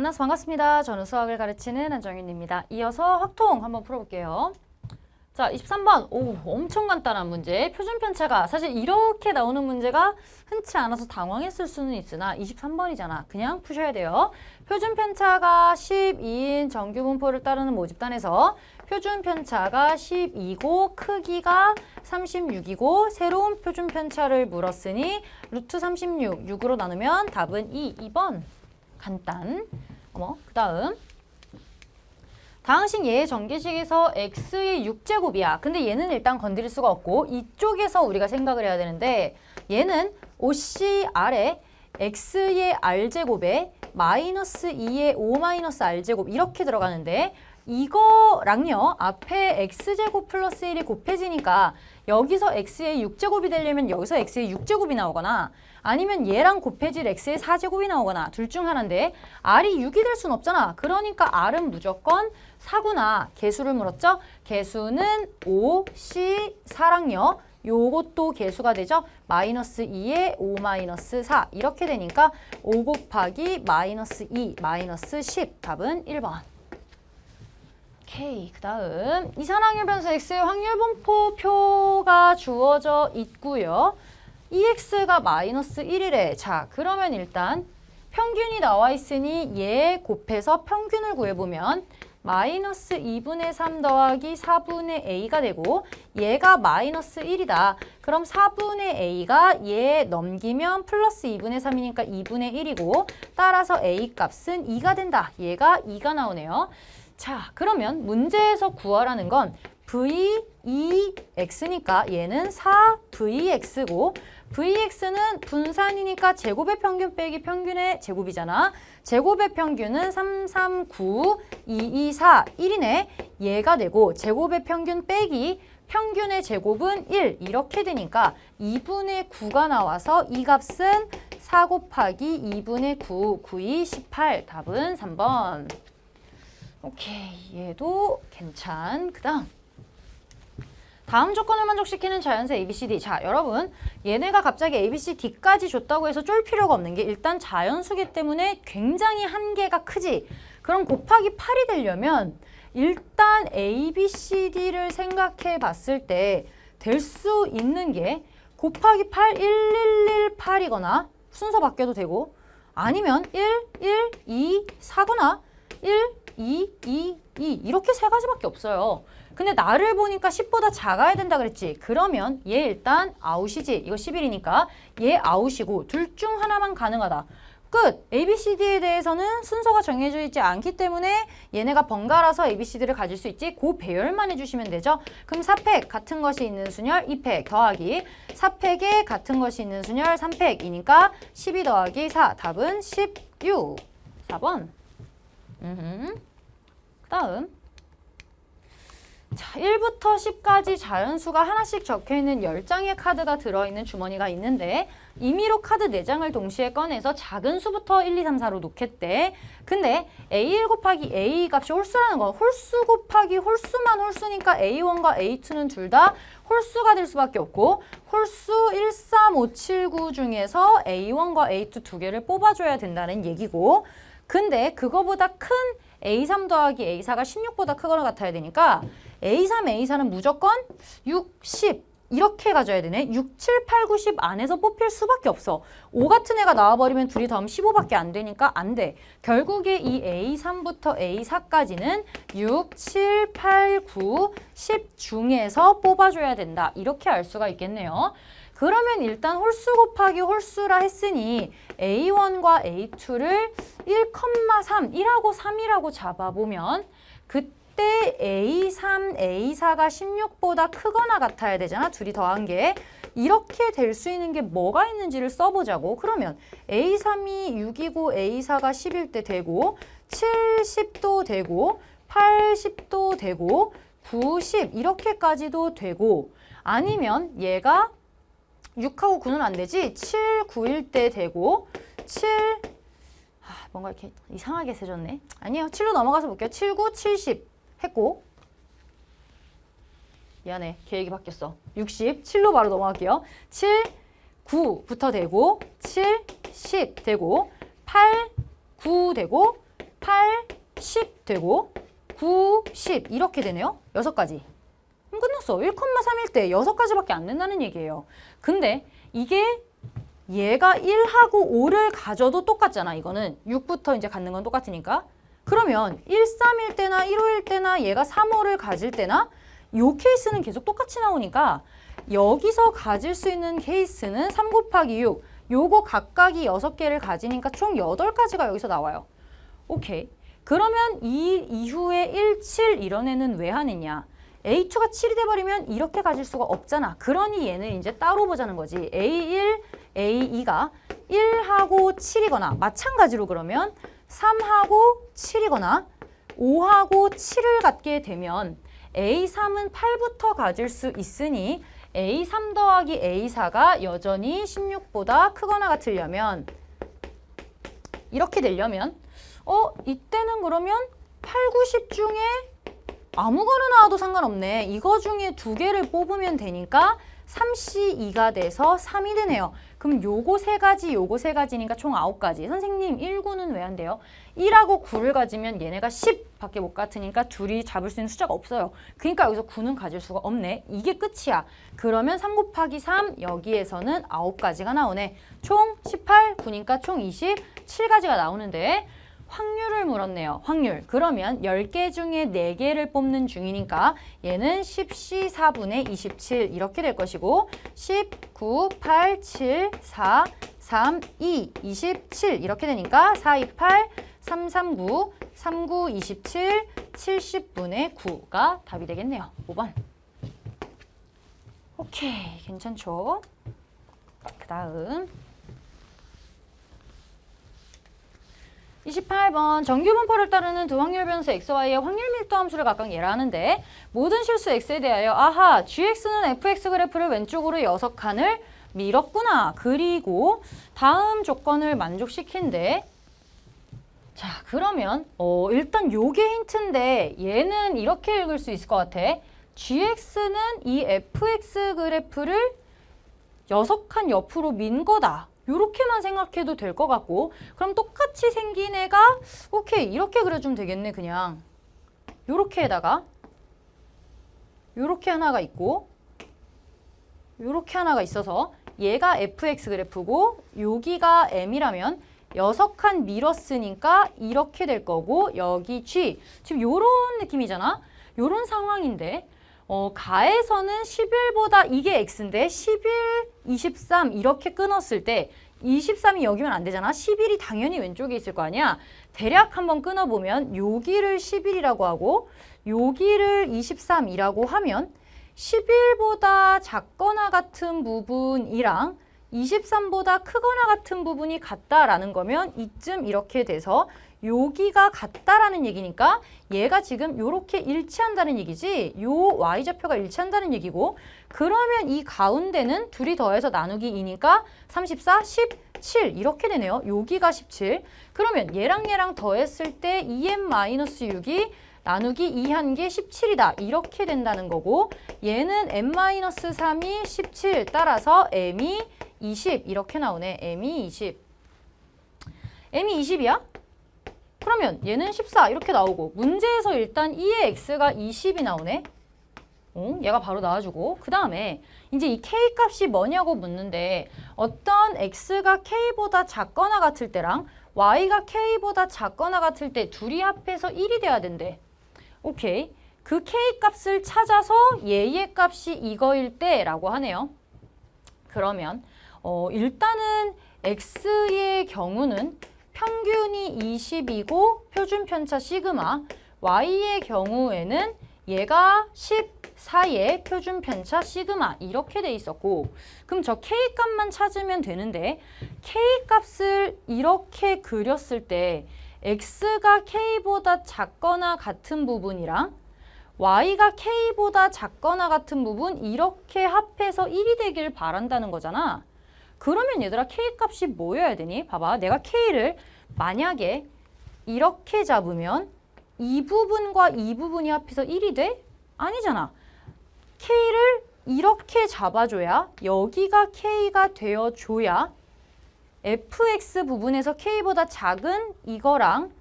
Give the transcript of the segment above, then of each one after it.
만나서 반갑습니다. 저는 수학을 가르치는 한정윤입니다. 이어서 확통 한번 풀어볼게요. 자, 23번. 오, 엄청 간단한 문제. 표준편차가 사실 이렇게 나오는 문제가 흔치 않아서 당황했을 수는 있으나 23번이잖아. 그냥 푸셔야 돼요. 표준편차가 12인 정규분포를 따르는 모집단에서 표준편차가 12고 크기가 36이고 새로운 표준편차를 물었으니 루트 36, 6으로 나누면 답은 2번. 간단. 그 다음. 다항식 예의 전개식에서 x의 6제곱이야. 근데 얘는 일단 건드릴 수가 없고 이쪽에서 우리가 생각을 해야 되는데 얘는 OCR에 x의 r제곱에 마이너스 2의 5-r제곱 이렇게 들어가는데 이거랑요. 앞에 x제곱 플러스 1이 곱해지니까 여기서 x의 6제곱이 되려면 여기서 x의 6제곱이 나오거나 아니면 얘랑 곱해질 x의 4제곱이 나오거나 둘 중 하나인데 r이 6이 될 순 없잖아. 그러니까 r은 무조건 4구나. 개수를 물었죠? 개수는 5, C, 4랑요. 요것도 개수가 되죠? 마이너스 2에 5-4 이렇게 되니까 5 곱하기 마이너스 2, 마이너스 10 답은 1번. 오케이. 그 다음 이산확률 변수 x의 확률 분포표가 주어져 있고요. EX가 마이너스 1이래. 자, 그러면 일단 평균이 나와 있으니 얘 곱해서 평균을 구해보면 마이너스 2분의 3 더하기 4분의 A가 되고 얘가 마이너스 1이다. 그럼 4분의 A가 얘 넘기면 플러스 2분의 3이니까 2분의 1이고 따라서 A 값은 2가 된다. 얘가 2가 나오네요. 자, 그러면 문제에서 구하라는 건 VEX니까 얘는 4VX고 VX는 분산이니까 제곱의 평균 빼기 평균의 제곱이잖아. 제곱의 평균은 3, 3, 9, 2, 2, 4, 1이네. 얘가 되고 제곱의 평균 빼기 평균의 제곱은 1 이렇게 되니까 2분의 9가 나와서 이 값은 4 곱하기 2분의 9, 9이 18 답은 3번. 오케이, 얘도 괜찮. 그 다음 조건을 만족시키는 자연수 ABCD. 자, 여러분 얘네가 갑자기 ABCD까지 줬다고 해서 쫄 필요가 없는 게 일단 자연수기 때문에 굉장히 한계가 크지. 그럼 곱하기 8이 되려면 일단 ABCD를 생각해 봤을 때 될 수 있는 게 곱하기 8, 1118이거나 순서 바뀌어도 되고 아니면 1, 1, 2, 4거나 1, 2, 2, 2 이렇게 세 가지밖에 없어요. 근데 나를 보니까 10보다 작아야 된다 그랬지. 그러면 얘 일단 아웃이지. 이거 11이니까 얘 아웃이고 둘 중 하나만 가능하다. 끝! ABCD에 대해서는 순서가 정해져 있지 않기 때문에 얘네가 번갈아서 ABCD를 가질 수 있지. 그 배열만 해주시면 되죠. 그럼 4팩 같은 것이 있는 순열 2팩 더하기 4팩에 같은 것이 있는 순열 3팩이니까 12 더하기 4 답은 16. 4번. 그 다음 자, 1부터 10까지 자연수가 하나씩 적혀있는 10장의 카드가 들어있는 주머니가 있는데 임의로 카드 4장을 동시에 꺼내서 작은 수부터 1, 2, 3, 4로 놓겠대. 근데 A1 곱하기 A 값이 홀수라는 건 홀수 곱하기 홀수만 홀수니까 A1과 A2는 둘 다 홀수가 될 수밖에 없고 홀수 1, 3, 5, 7, 9 중에서 A1과 A2 두 개를 뽑아줘야 된다는 얘기고 근데 그거보다 큰 A3 더하기 A4가 16보다 크거나 같아야 되니까 A3, A4는 무조건 6, 10 이렇게 가져야 되네. 6, 7, 8, 9, 10 안에서 뽑힐 수밖에 없어. 5 같은 애가 나와버리면 둘이 더하면 15밖에 안 되니까 안 돼. 결국에 이 A3부터 A4까지는 6, 7, 8, 9, 10 중에서 뽑아줘야 된다. 이렇게 알 수가 있겠네요. 그러면 일단 홀수 곱하기 홀수라 했으니 A1과 A2를 1,3, 1하고 3이라고 잡아보면 그때 A3, A4가 16보다 크거나 같아야 되잖아. 둘이 더한 게. 이렇게 될 수 있는 게 뭐가 있는지를 써보자고. 그러면 A3이 6이고 A4가 10일 때 되고 70도 되고 80도 되고 90 이렇게까지도 되고 아니면 얘가 6하고 9는 안 되지. 7, 9일 때 되고 7, 뭔가 이렇게 이상하게 세졌네. 아니에요. 7로 넘어가서 볼게요. 7, 9, 70 했고 미안해. 계획이 바뀌었어. 60, 7로 바로 넘어갈게요. 7, 9부터 되고 7, 10 되고 8, 9 되고 8, 10 되고 9, 10 이렇게 되네요. 6가지. 그럼 끝났어. 1,3일 때 6가지밖에 안 된다는 얘기예요. 근데 이게 얘가 1하고 5를 가져도 똑같잖아. 이거는 6부터 이제 갖는 건 똑같으니까. 그러면 1, 3일 때나 1, 5일 때나 얘가 3, 5를 가질 때나 요 케이스는 계속 똑같이 나오니까 여기서 가질 수 있는 케이스는 3 곱하기 6. 요거 각각이 6개를 가지니까 총 8가지가 여기서 나와요. 오케이. 그러면 이 이후에 1, 7 이런 애는 왜 하느냐? A2가 7이 돼버리면 이렇게 가질 수가 없잖아. 그러니 얘는 이제 따로 보자는 거지. A1, A2가 1하고 7이거나 마찬가지로 그러면 3하고 7이거나 5하고 7을 갖게 되면 A3은 8부터 가질 수 있으니 A3 더하기 A4가 여전히 16보다 크거나 같으려면 이렇게 되려면 이때는 그러면 8, 9, 10 중에 아무거나 나와도 상관없네. 이거 중에 2개를 뽑으면 되니까 3C2가 돼서 3이 되네요. 그럼 요거 3가지, 요거 3가지니까 총 9가지. 선생님 1, 9는 왜 안 돼요? 1하고 9를 가지면 얘네가 10밖에 못 같으니까 둘이 잡을 수 있는 숫자가 없어요. 그러니까 여기서 9는 가질 수가 없네. 이게 끝이야. 그러면 3 곱하기 3 여기에서는 9가지가 나오네. 총 18, 9니까 총 27가지가 나오는데 확률을 물었네요. 확률. 그러면 10개 중에 4개를 뽑는 중이니까 얘는 10C 4분의 27 이렇게 될 것이고 10, 9, 8, 7, 4, 3, 2, 27 이렇게 되니까 4, 2, 8, 3, 3, 9, 3, 9, 27, 70분의 9가 답이 되겠네요. 5번. 오케이. 괜찮죠? 그 다음 28번 정규 분포를 따르는 두 확률 변수 xy의 확률 밀도 함수를 각각 예라하는데 모든 실수 x에 대하여 아하 gx는 fx 그래프를 왼쪽으로 6칸을 밀었구나. 그리고 다음 조건을 만족시킨대. 자 그러면 일단 요게 힌트인데 얘는 이렇게 읽을 수 있을 것 같아. gx는 이 fx 그래프를 6칸 옆으로 민 거다. 요렇게만 생각해도 될 것 같고 그럼 똑같이 생긴 애가 오케이 이렇게 그려주면 되겠네. 그냥 요렇게에다가 요렇게 하나가 있고 요렇게 하나가 있어서 얘가 fx 그래프고 여기가 m이라면 6칸 밀었으니까 이렇게 될 거고 여기 g 지금 요런 느낌이잖아. 요런 상황인데 가에서는 11보다 이게 x인데 11, 23 이렇게 끊었을 때 23이 여기면 안 되잖아. 11이 당연히 왼쪽에 있을 거 아니야. 대략 한번 끊어보면 여기를 11이라고 하고 여기를 23이라고 하면 11보다 작거나 같은 부분이랑 23보다 크거나 같은 부분이 같다라는 거면 이쯤 이렇게 돼서 여기가 같다라는 얘기니까 얘가 지금 이렇게 일치한다는 얘기지. 요 y좌표가 일치한다는 얘기고 그러면 이 가운데는 둘이 더해서 나누기 2니까 34, 17 이렇게 되네요. 여기가 17. 그러면 얘랑 더했을 때 2m-6이 나누기 2 한 게 17이다. 이렇게 된다는 거고 얘는 m-3이 17 따라서 m이 20 이렇게 나오네. m이 20. m이 20이야? 그러면 얘는 14 이렇게 나오고 문제에서 일단 2의 x가 20이 나오네. 얘가 바로 나와주고 그 다음에 이제 이 k 값이 뭐냐고 묻는데 어떤 x가 k보다 작거나 같을 때랑 y가 k보다 작거나 같을 때 둘이 합해서 1이 돼야 된대. 오케이. 그 k 값을 찾아서 얘의 값이 이거일 때라고 하네요. 그러면 일단은 x의 경우는 평균이 20이고 표준 편차 시그마, y의 경우에는 얘가 14의 표준 편차 시그마 이렇게 돼 있었고 그럼 저 k 값만 찾으면 되는데 k 값을 이렇게 그렸을 때 x가 k보다 작거나 같은 부분이랑 y가 k보다 작거나 같은 부분 이렇게 합해서 1이 되길 바란다는 거잖아. 그러면 얘들아 k 값이 뭐여야 되니? 봐봐. 내가 k를 만약에 이렇게 잡으면 이 부분과 이 부분이 합해서 1이 돼? 아니잖아. k를 이렇게 잡아줘야 여기가 k가 되어줘야 fx 부분에서 k보다 작은 이거랑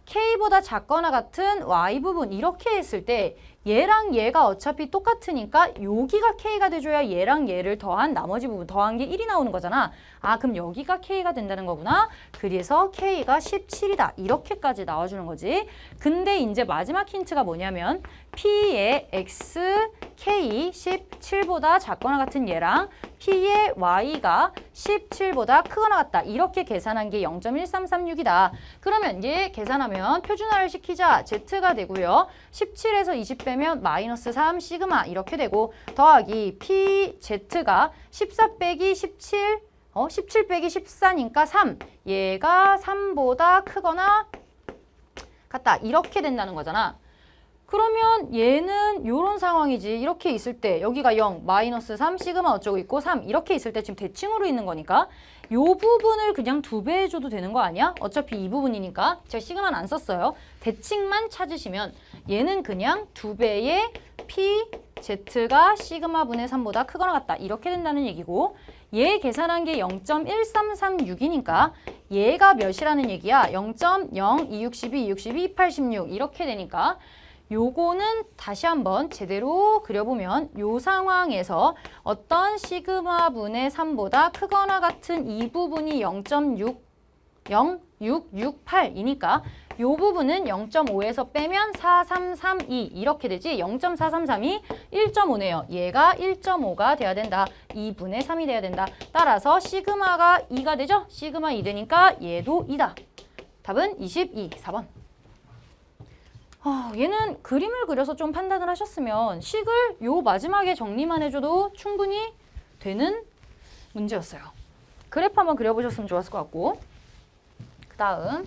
K보다 작거나 같은 Y 부분 이렇게 했을 때 얘랑 얘가 어차피 똑같으니까 여기가 K가 돼줘야 얘랑 얘를 더한 나머지 부분 더한 게 1이 나오는 거잖아. 아, 그럼 여기가 K가 된다는 거구나. 그래서 K가 17이다. 이렇게까지 나와주는 거지. 근데 이제 마지막 힌트가 뭐냐면 P의 X, K 17보다 작거나 같은 얘랑 P의 Y가 17보다 크거나 같다. 이렇게 계산한 게 0.1336이다. 그러면 얘 계산하면 표준화를 시키자. Z가 되고요. 17에서 20 빼면 마이너스 3 시그마 이렇게 되고 더하기 PZ가 14 빼기 17 17 빼기 14니까 3. 얘가 3보다 크거나 같다. 이렇게 된다는 거잖아. 그러면 얘는 이런 상황이지. 이렇게 있을 때 여기가 0, 마이너스 3, 시그마 어쩌고 있고 3 이렇게 있을 때 지금 대칭으로 있는 거니까 이 부분을 그냥 2배 해줘도 되는 거 아니야? 어차피 이 부분이니까 제가 시그마는 안 썼어요. 대칭만 찾으시면 얘는 그냥 2배의 PZ가 시그마 분의 3보다 크거나 같다. 이렇게 된다는 얘기고 얘 계산한 게 0.1336이니까 얘가 몇이라는 얘기야? 0.0, 2, 62, 2, 62, 8, 16 이렇게 되니까 요거는 다시 한번 제대로 그려보면 요 상황에서 어떤 시그마 분의 3보다 크거나 같은 이 부분이 0.668이니까 요 부분은 0.5에서 빼면 4332 이렇게 되지 0.433이 1.5네요. 얘가 1.5가 돼야 된다. 2분의 3이 돼야 된다. 따라서 시그마가 2가 되죠? 시그마 2 되니까 얘도 2다. 답은 22, 4번. 얘는 그림을 그려서 좀 판단을 하셨으면 식을 요 마지막에 정리만 해줘도 충분히 되는 문제였어요. 그래프 한번 그려보셨으면 좋았을 것 같고 그 다음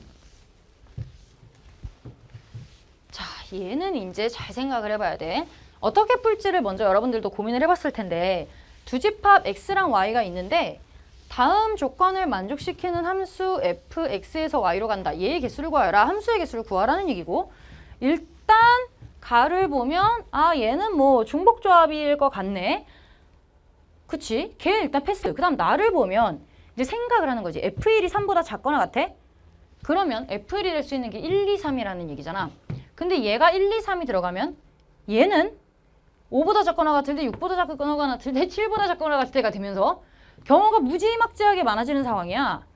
자 얘는 이제 잘 생각을 해봐야 돼. 어떻게 풀지를 먼저 여러분들도 고민을 해봤을 텐데 두 집합 x랑 y가 있는데 다음 조건을 만족시키는 함수 fx에서 y로 간다. 얘의 개수를 구하여라. 함수의 개수를 구하라는 얘기고 일단 가를 보면 아 얘는 뭐 중복조합일 것 같네. 그치? 걔 일단 패스. 그 다음 나를 보면 이제 생각을 하는 거지. F1이 3보다 작거나 같아? 그러면 F1이 될 수 있는 게 1, 2, 3이라는 얘기잖아. 근데 얘가 1, 2, 3이 들어가면 얘는 5보다 작거나 같을 때 6보다 작거나 같을 때 7보다 작거나 같을 때가 되면서 경우가 무지막지하게 많아지는 상황이야.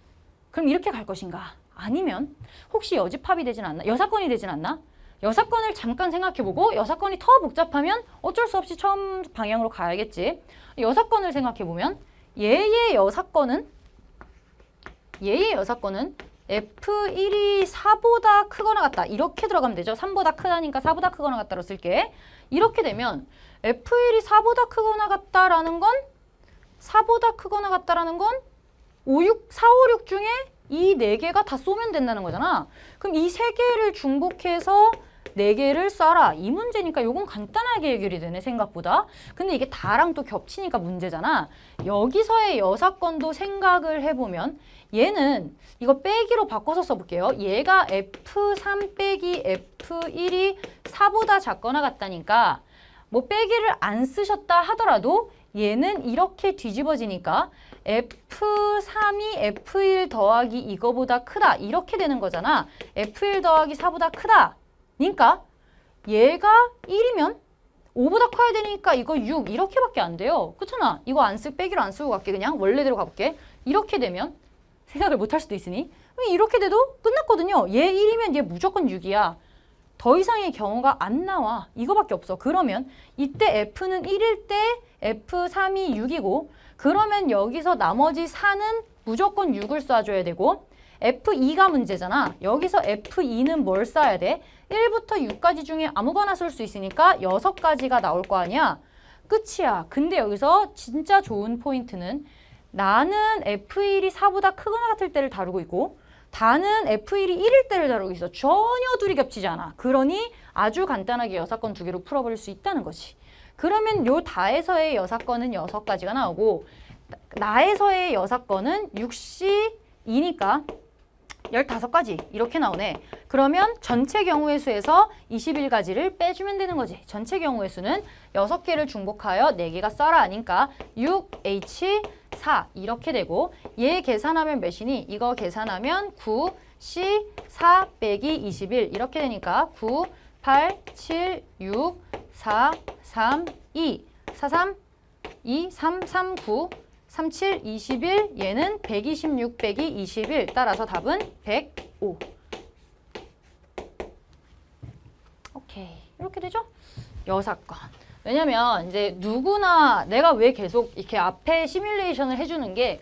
그럼 이렇게 갈 것인가? 아니면 혹시 여집합이 되진 않나? 여사건이 되진 않나? 여사건을 잠깐 생각해보고 여사건이 더 복잡하면 어쩔 수 없이 처음 방향으로 가야겠지. 여사건을 생각해보면 얘의 여사건은 F1이 4보다 크거나 같다. 이렇게 들어가면 되죠. 3보다 크다니까 4보다 크거나 같다로 쓸게. 이렇게 되면 F1이 4보다 크거나 같다라는 건 4보다 크거나 같다라는 건 4, 5, 6 중에 이 4개가 다 쏘면 된다는 거잖아. 그럼 이 3개를 중복해서 4개를 써라. 이 문제니까 요건 간단하게 해결이 되네 생각보다. 근데 이게 다랑 또 겹치니까 문제잖아. 여기서의 여사건도 생각을 해보면 얘는 이거 빼기로 바꿔서 써볼게요. 얘가 F3 빼기 F1이 4보다 작거나 같다니까 뭐 빼기를 안 쓰셨다 하더라도 얘는 이렇게 뒤집어지니까 F3이 F1 더하기 이거보다 크다. 이렇게 되는 거잖아. F1 더하기 4보다 크다. 그러니까 얘가 1이면 5보다 커야 되니까 이거 6 이렇게밖에 안 돼요. 그렇잖아. 이거 빼기로 안 쓰고 갈게. 그냥 원래대로 가볼게. 이렇게 되면 생각을 못 할 수도 있으니 이렇게 돼도 끝났거든요. 얘 1이면 얘 무조건 6이야. 더 이상의 경우가 안 나와. 이거밖에 없어. 그러면 이때 F는 1일 때 F3이 6이고 그러면 여기서 나머지 4는 무조건 6을 쏴줘야 되고 F2가 문제잖아. 여기서 F2는 뭘 써야 돼? 1부터 6까지 중에 아무거나 쓸 수 있으니까 6가지가 나올 거 아니야? 끝이야. 근데 여기서 진짜 좋은 포인트는 나는 F1이 4보다 크거나 같을 때를 다루고 있고 다는 F1이 1일 때를 다루고 있어. 전혀 둘이 겹치지 않아. 그러니 아주 간단하게 여사건 2개로 풀어버릴 수 있다는 거지. 그러면 요 다에서의 여사건은 6가지가 나오고 나에서의 여사건은 6C2니까 15가지 이렇게 나오네. 그러면 전체 경우의 수에서 21가지를 빼주면 되는 거지. 전체 경우의 수는 6개를 중복하여 4개가 써라 하니까 6H4 이렇게 되고 얘 계산하면 몇이니? 이거 계산하면 9, C 4 빼기 21 이렇게 되니까 9, 8, 7, 6, 4, 3, 2, 4, 3, 2, 3, 3, 9, 3, 7, 21 얘는 126 빼기 21 따라서 답은 105. 오케이 이렇게 되죠? 여사건. 왜냐면 이제 누구나 내가 왜 계속 이렇게 앞에 시뮬레이션을 해주는 게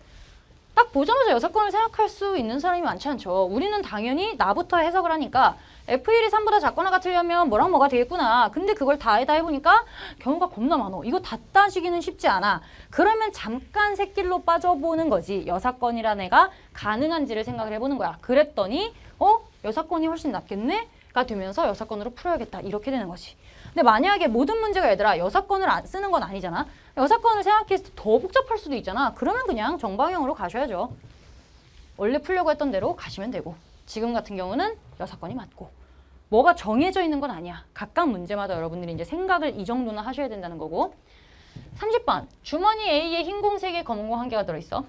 딱 보자마자 여사건을 생각할 수 있는 사람이 많지 않죠. 우리는 당연히 나부터 해석을 하니까 F1이 3보다 작거나 같으려면 뭐랑 뭐가 되겠구나. 근데 그걸 다 해보니까 경우가 겁나 많어. 이거 다 따지기는 쉽지 않아. 그러면 잠깐 샛길로 빠져보는 거지. 여사건이라는 애가 가능한지를 생각을 해보는 거야. 그랬더니 여사건이 훨씬 낫겠네? 가 되면서 여사건으로 풀어야겠다. 이렇게 되는 거지. 근데 만약에 모든 문제가 얘들아 여사건을 안 쓰는 건 아니잖아. 여사건을 생각했을 때 더 복잡할 수도 있잖아. 그러면 그냥 정방향으로 가셔야죠. 원래 풀려고 했던 대로 가시면 되고 지금 같은 경우는 여사건이 맞고 뭐가 정해져 있는 건 아니야. 각각 문제마다 여러분들이 이제 생각을 이 정도는 하셔야 된다는 거고 30번 주머니 A에 흰 공 3개 검은 공 1개가 들어있어.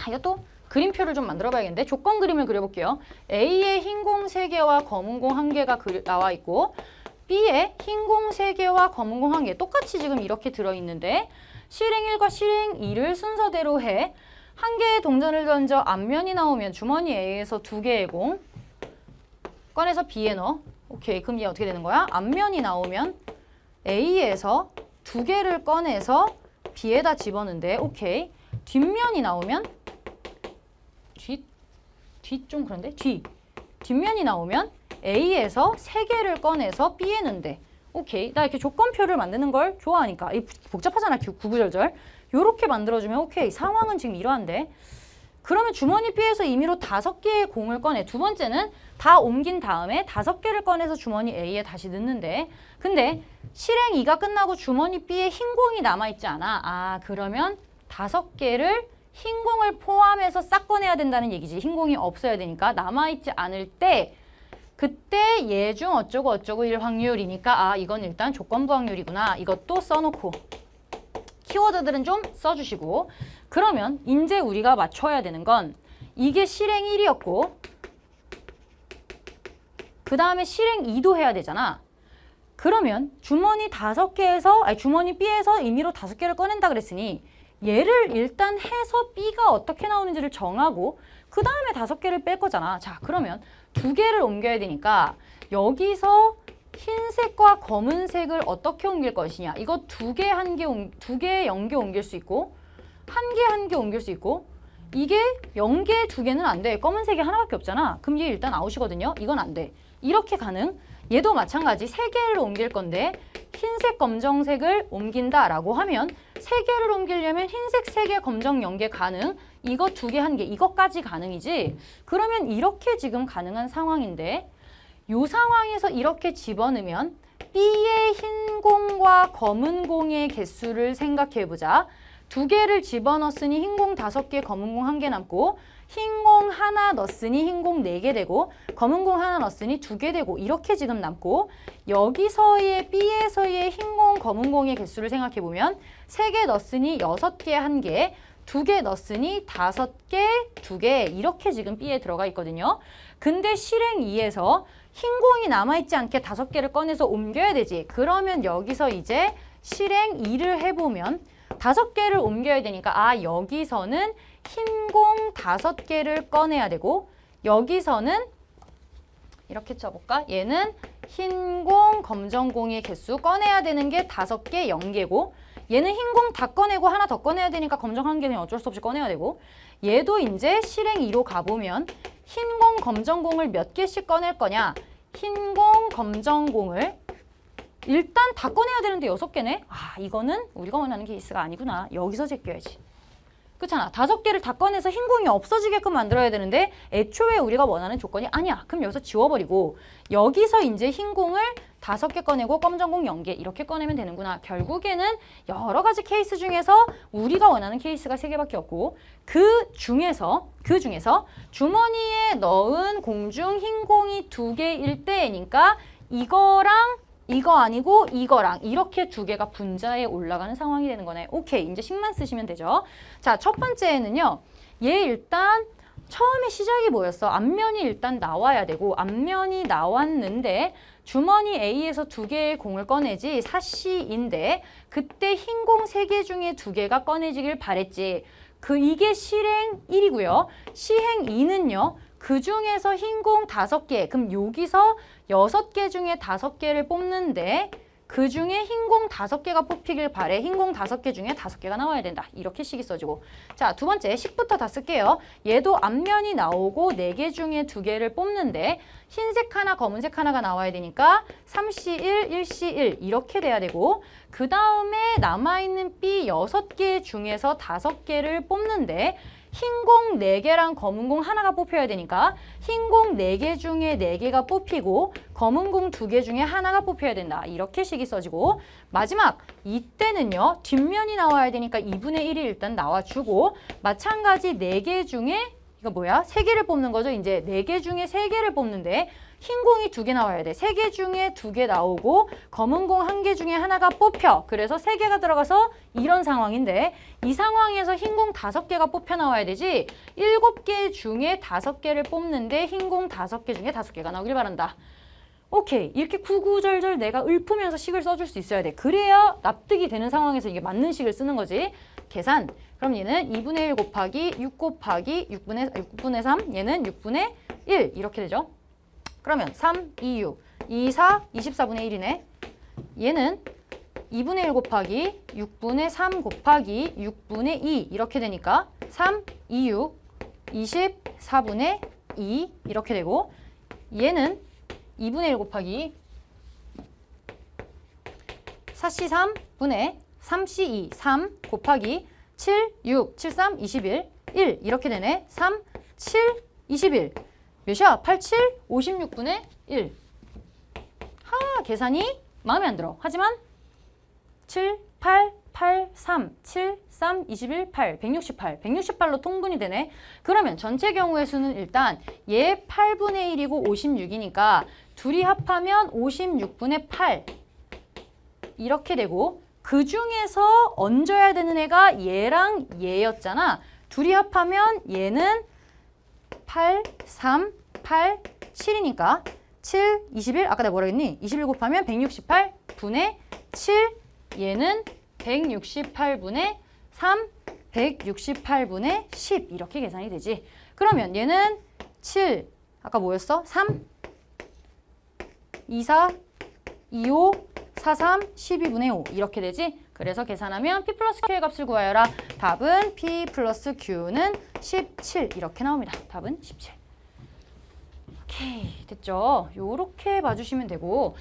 이것도 그림표를 좀 만들어 봐야겠는데 조건 그림을 그려볼게요. A에 흰 공 3개와 검은 공 1개가 나와 있고 B에 흰 공 3개와 검은 공 1개 똑같이 지금 이렇게 들어있는데 실행 1과 실행 2를 순서대로 해. 한 개의 동전을 던져 앞면이 나오면 주머니 A에서 2개의 공 꺼내서 B에 넣어. 오케이, 그럼 얘 어떻게 되는 거야? 앞면이 나오면 A에서 2개를 꺼내서 B에다 집어넣는데 오케이. 뒷면이 나오면 뒷 좀 그런데? 뒷면이 나오면 A에서 3개를 꺼내서 B에 넣는데 오케이. 나 이렇게 조건표를 만드는 걸 좋아하니까 이 복잡하잖아. 구구절절. 요렇게 만들어주면 오케이. 상황은 지금 이러한데 그러면 주머니 B에서 임의로 5개의 공을 꺼내. 두 번째는 다 옮긴 다음에 5개를 꺼내서 주머니 A에 다시 넣는데 근데 실행 2가 끝나고 주머니 B에 흰 공이 남아있지 않아. 그러면 5개를 흰 공을 포함해서 싹 꺼내야 된다는 얘기지. 흰 공이 없어야 되니까 남아있지 않을 때 그때 얘 중 어쩌고 어쩌고일 확률이니까 이건 일단 조건부 확률이구나. 이것도 써놓고 키워드들은 좀 써주시고 그러면 이제 우리가 맞춰야 되는 건 이게 실행 1이었고 그 다음에 실행 2도 해야 되잖아. 그러면 주머니 B에서 임의로 5개를 꺼낸다 그랬으니 얘를 일단 해서 B가 어떻게 나오는지를 정하고 그 다음에 5개를 뺄 거잖아. 자, 그러면 2개를 옮겨야 되니까 여기서 흰색과 검은색을 어떻게 옮길 것이냐. 이거 2개, 2개, 0개 옮길 수 있고 1개, 1개 옮길 수 있고 이게 0개, 2개는 안 돼. 검은색이 하나밖에 없잖아. 그럼 얘 일단 아웃이거든요. 이건 안 돼. 이렇게 가능. 얘도 마찬가지 3개를 옮길 건데 흰색, 검정색을 옮긴다라고 하면 3개를 옮기려면 흰색 3개, 검정 0개 가능. 이거 2개, 1개 이것까지 가능이지. 그러면 이렇게 지금 가능한 상황인데 이 상황에서 이렇게 집어넣으면 B의 흰 공과 검은 공의 개수를 생각해보자. 2개를 집어넣었으니 흰 공 5개, 검은 공 1개 남고 흰 공 하나 넣었으니 흰 공 4개 되고 검은 공 하나 넣었으니 2개 되고 이렇게 지금 남고 여기서의 B에서의 흰 공, 검은 공의 개수를 생각해보면 3개 넣었으니 6개, 1개 2개 넣었으니 5개, 2개 이렇게 지금 B에 들어가 있거든요. 근데 실행 2에서 흰 공이 남아있지 않게 5개를 꺼내서 옮겨야 되지. 그러면 여기서 이제 실행 2를 해보면 5개를 옮겨야 되니까 여기서는 흰 공 5개를 꺼내야 되고 여기서는 이렇게 쳐볼까? 얘는 흰 공, 검정 공의 개수 꺼내야 되는 게 5개, 0개고 얘는 흰 공 다 꺼내고 하나 더 꺼내야 되니까 검정 1개는 어쩔 수 없이 꺼내야 되고 얘도 이제 실행 2로 가보면 흰 공, 검정 공을 몇 개씩 꺼낼 거냐? 흰 공, 검정 공을 일단 다 꺼내야 되는데 6개네? 이거는 우리가 원하는 케이스가 아니구나. 여기서 제껴야지. 그렇잖아. 5개를 다 꺼내서 흰 공이 없어지게끔 만들어야 되는데 애초에 우리가 원하는 조건이 아니야. 그럼 여기서 지워버리고 여기서 이제 흰 공을 5개 꺼내고 검정 공 0개 이렇게 꺼내면 되는구나. 결국에는 여러 가지 케이스 중에서 우리가 원하는 케이스가 3개밖에 없고 그 중에서 주머니에 넣은 공 중 흰 공이 2개일 때니까 이거랑 이거 아니고 이거랑 이렇게 2개가 분자에 올라가는 상황이 되는 거네. 오케이, 이제 식만 쓰시면 되죠. 자, 첫 번째는요. 얘 일단 처음에 시작이 뭐였어? 앞면이 일단 나와야 되고 앞면이 나왔는데 주머니 A에서 2개의 공을 꺼내지 사시인데 그때 흰 공 3개 중에 2개가 꺼내지길 바랬지. 이게 실행 1이고요. 시행 2는요. 그 중에서 흰 공 5개. 그럼 여기서 6개 중에 5개를 뽑는데 그 중에 흰 공 5개가 뽑히길 바래. 흰 공 5개 중에 5개가 나와야 된다. 이렇게 식이 써지고. 자, 두 번째 10부터 다 쓸게요. 얘도 앞면이 나오고 4개 중에 2개를 뽑는데 흰색 하나, 검은색 하나가 나와야 되니까 3C1, 1C1 이렇게 돼야 되고 그 다음에 남아있는 B 6개 중에서 5개를 뽑는데 흰 공 4개랑 검은 공 하나가 뽑혀야 되니까 흰 공 4개 중에 4개가 뽑히고 검은 공 2개 중에 하나가 뽑혀야 된다. 이렇게 식이 써지고 마지막 이때는요. 뒷면이 나와야 되니까 2분의 1이 일단 나와주고 마찬가지 4개 중에 이거 뭐야? 3개를 뽑는 거죠. 이제 4개 중에 3개를 뽑는데 흰 공이 2개 나와야 돼. 3개 중에 2개 나오고 검은 공 1개 중에 하나가 뽑혀. 그래서 3개가 들어가서 이런 상황인데 이 상황에서 흰 공 5개가 뽑혀 나와야 되지 7개 중에 5개를 뽑는데 흰 공 5개 중에 5개가 나오길 바란다. 오케이. 이렇게 구구절절 내가 읊으면서 식을 써줄 수 있어야 돼. 그래야 납득이 되는 상황에서 이게 맞는 식을 쓰는 거지. 계산. 그럼 얘는 2분의 1 곱하기 6 곱하기 6분의 3. 얘는 6분의 1. 이렇게 되죠. 그러면 3, 2, 6, 2, 4, 24분의 1이네. 얘는 2분의 1 곱하기 6분의 3 곱하기 6분의 2 이렇게 되니까 3, 2, 6, 24분의 2 이렇게 되고 얘는 2분의 1 곱하기 4C3분의 3C2, 3 곱하기 7, 6, 7, 3, 21, 1 이렇게 되네. 3, 7, 21 몇이야? 87, 56분의 1. 계산이 마음에 안 들어. 하지만 7, 8, 8, 3, 7, 3, 21, 8, 168. 168로 통분이 되네. 그러면 전체 경우의 수는 일단 얘 8분의 1이고 56이니까 둘이 합하면 56분의 8. 이렇게 되고 그 중에서 얹어야 되는 애가 얘랑 얘였잖아. 둘이 합하면 얘는 8, 3, 8, 7이니까 7, 21, 아까 내가 뭐라 했니? 21 곱하면 168 분의 7, 얘는 168분의 3, 168분의 10 이렇게 계산이 되지. 그러면 얘는 7, 아까 뭐였어? 3, 24, 25, 43, 12분의 5 이렇게 되지. 그래서 계산하면 P 플러스 Q의 값을 구하여라. 답은 P 플러스 Q는 17 이렇게 나옵니다. 답은 17. 오케이, 됐죠? 요렇게 봐주시면 되고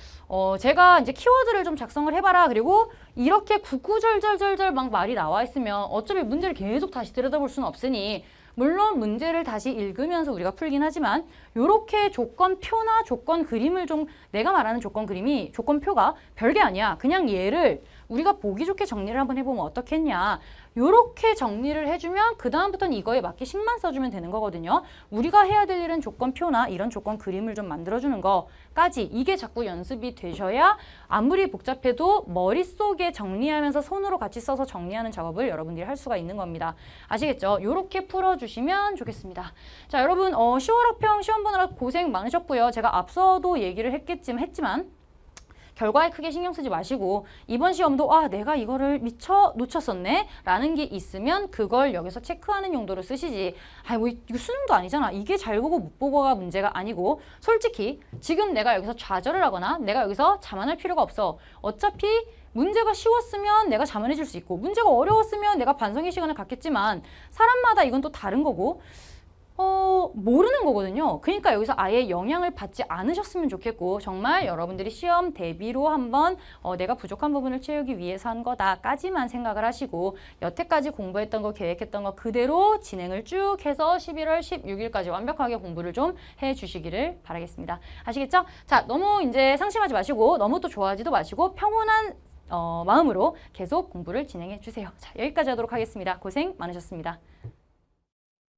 제가 이제 키워드를 좀 작성을 해봐라. 그리고 이렇게 구구절절절절 막 말이 나와 있으면 어차피 문제를 계속 다시 들여다볼 수는 없으니 물론 문제를 다시 읽으면서 우리가 풀긴 하지만 요렇게 조건표나 조건 그림을 좀 내가 말하는 조건 그림이 조건표가 별게 아니야. 그냥 얘를 우리가 보기 좋게 정리를 한번 해보면 어떻겠냐. 요렇게 정리를 해주면 그 다음부터는 이거에 맞게 식만 써주면 되는 거거든요. 우리가 해야 될 일은 조건표나 이런 조건 그림을 좀 만들어주는 거까지 이게 자꾸 연습이 되셔야 아무리 복잡해도 머릿속에 정리하면서 손으로 같이 써서 정리하는 작업을 여러분들이 할 수가 있는 겁니다. 아시겠죠? 요렇게 풀어주시면 좋겠습니다. 자, 여러분 10월학평 시험 보느라 고생 많으셨고요. 제가 앞서도 얘기를 했지만 결과에 크게 신경 쓰지 마시고 이번 시험도 내가 이거를 미처 놓쳤었네 라는 게 있으면 그걸 여기서 체크하는 용도로 쓰시지. 뭐 이거 수능도 아니잖아. 이게 잘 보고 못 보고가 문제가 아니고 솔직히 지금 내가 여기서 좌절을 하거나 내가 여기서 자만할 필요가 없어. 어차피 문제가 쉬웠으면 내가 자만해 줄 수 있고 문제가 어려웠으면 내가 반성의 시간을 갖겠지만 사람마다 이건 또 다른 거고 모르는 거거든요. 그러니까 여기서 아예 영향을 받지 않으셨으면 좋겠고 정말 여러분들이 시험 대비로 한번 내가 부족한 부분을 채우기 위해서 한 거다까지만 생각을 하시고 여태까지 공부했던 거 계획했던 거 그대로 진행을 쭉 해서 11월 16일까지 완벽하게 공부를 좀 해주시기를 바라겠습니다. 아시겠죠? 자, 너무 이제 상심하지 마시고 너무 또 좋아하지도 마시고 평온한 마음으로 계속 공부를 진행해 주세요. 자, 여기까지 하도록 하겠습니다. 고생 많으셨습니다.